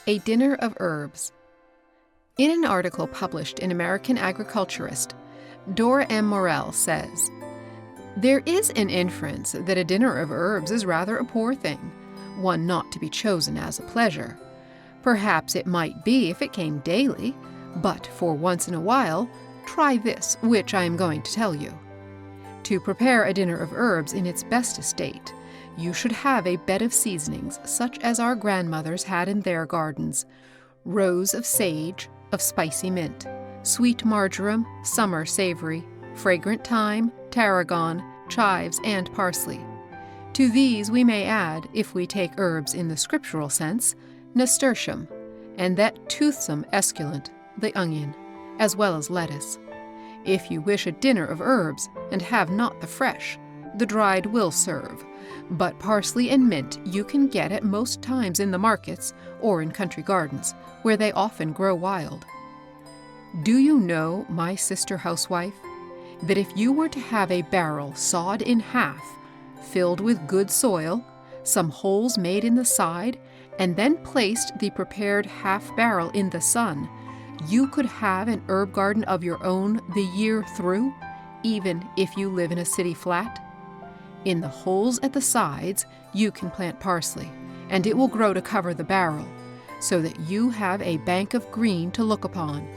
A Dinner of Herbs. In an article published in American Agriculturist, Dora M. Morell says, "There is an inference that a dinner of herbs is rather a poor thing, one not to be chosen as a pleasure. Perhaps it might be if it came daily, but for once in a while, try this, which I am going to tell you. To prepare a dinner of herbs in its best estate, you should have a bed of seasonings such as our grandmothers had in their gardens, rows of sage, of spicy mint, sweet marjoram, summer savory, fragrant thyme, tarragon, chives, and parsley. To these we may add, if we take herbs in the scriptural sense, nasturtium, and that toothsome esculent, the onion, as well as lettuce. If you wish a dinner of herbs, and have not the fresh, the dried will serve, but parsley and mint you can get at most times in the markets or in country gardens, where they often grow wild. Do you know, my sister housewife, that if you were to have a barrel sawed in half, filled with good soil, some holes made in the side, and then placed the prepared half barrel in the sun, you could have an herb garden of your own the year through, even if you live in a city flat? In the holes at the sides, you can plant parsley, and it will grow to cover the barrel, so that you have a bank of green to look upon.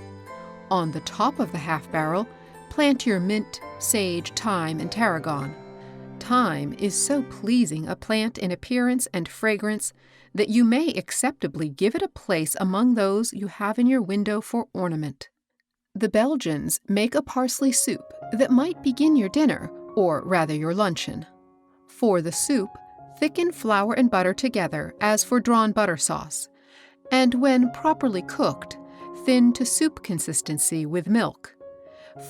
On the top of the half barrel, plant your mint, sage, thyme, and tarragon. Thyme is so pleasing a plant in appearance and fragrance that you may acceptably give it a place among those you have in your window for ornament. The Belgians make a parsley soup that might begin your dinner, or rather your luncheon. For the soup, thicken flour and butter together as for drawn butter sauce, and when properly cooked, thin to soup consistency with milk.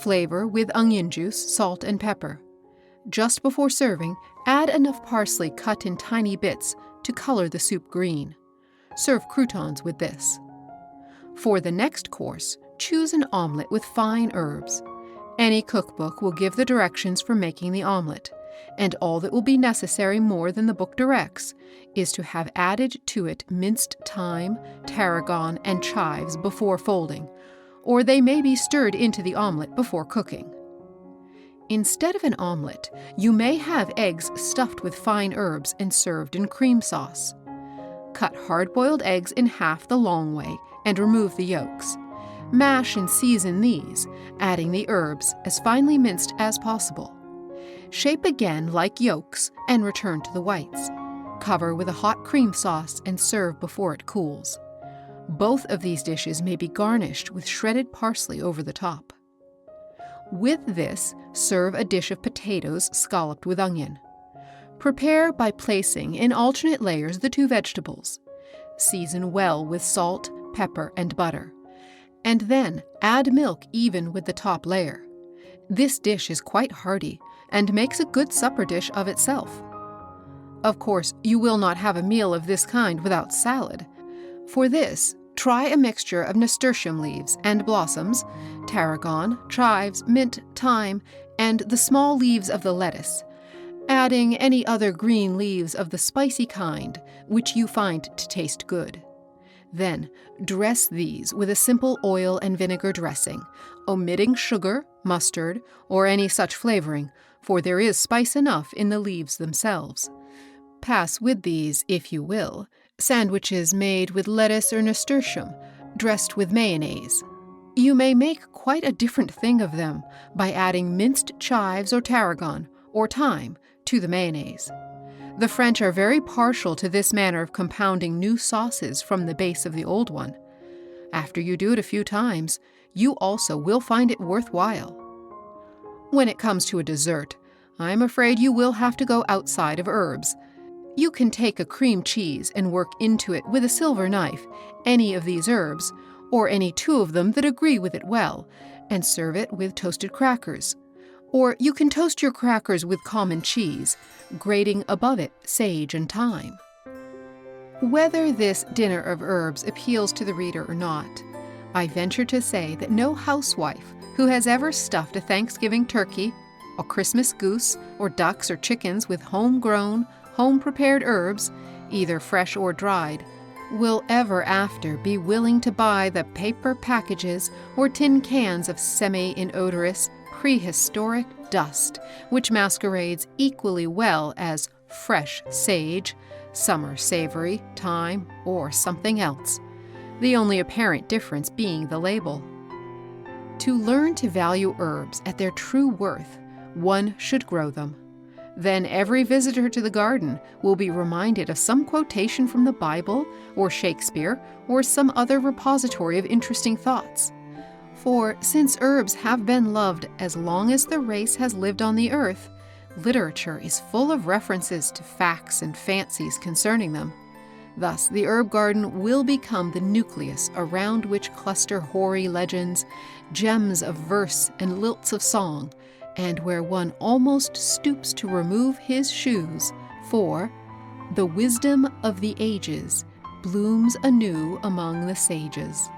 Flavor with onion juice, salt, and pepper. Just before serving, add enough parsley cut in tiny bits to color the soup green. Serve croutons with this. For the next course, choose an omelette with fine herbs. Any cookbook will give the directions for making the omelette, and all that will be necessary more than the book directs is to have added to it minced thyme, tarragon, and chives before folding, or they may be stirred into the omelette before cooking. Instead of an omelette, you may have eggs stuffed with fine herbs and served in cream sauce. Cut hard-boiled eggs in half the long way and remove the yolks. Mash and season these, adding the herbs as finely minced as possible. Shape again like yolks and return to the whites. Cover with a hot cream sauce and serve before it cools. Both of these dishes may be garnished with shredded parsley over the top. With this, serve a dish of potatoes scalloped with onion. Prepare by placing in alternate layers the two vegetables. Season well with salt, pepper, and butter, and then add milk even with the top layer. This dish is quite hearty and makes a good supper dish of itself. Of course, you will not have a meal of this kind without salad. For this, try a mixture of nasturtium leaves and blossoms, tarragon, chives, mint, thyme, and the small leaves of the lettuce, adding any other green leaves of the spicy kind which you find to taste good. Then, dress these with a simple oil and vinegar dressing, omitting sugar, mustard, or any such flavoring, for there is spice enough in the leaves themselves. Pass with these, if you will, sandwiches made with lettuce or nasturtium, dressed with mayonnaise. You may make quite a different thing of them by adding minced chives or tarragon, or thyme, to the mayonnaise. The French are very partial to this manner of compounding new sauces from the base of the old one. After you do it a few times, you also will find it worthwhile. When it comes to a dessert, I'm afraid you will have to go outside of herbs. You can take a cream cheese and work into it with a silver knife any of these herbs, or any two of them that agree with it well, and serve it with toasted crackers. Or you can toast your crackers with common cheese, grating above it sage and thyme. Whether this dinner of herbs appeals to the reader or not, I venture to say that no housewife who has ever stuffed a Thanksgiving turkey, a Christmas goose, or ducks or chickens with home-grown, home-prepared herbs, either fresh or dried, will ever after be willing to buy the paper packages or tin cans of semi-inodorous, prehistoric dust, which masquerades equally well as fresh sage, summer savory, thyme, or something else, the only apparent difference being the label. To learn to value herbs at their true worth, one should grow them. Then every visitor to the garden will be reminded of some quotation from the Bible or Shakespeare or some other repository of interesting thoughts. For since herbs have been loved as long as the race has lived on the earth, literature is full of references to facts and fancies concerning them. Thus, the herb garden will become the nucleus around which cluster hoary legends, gems of verse and lilts of song, and where one almost stoops to remove his shoes, for the wisdom of the ages blooms anew among the sages.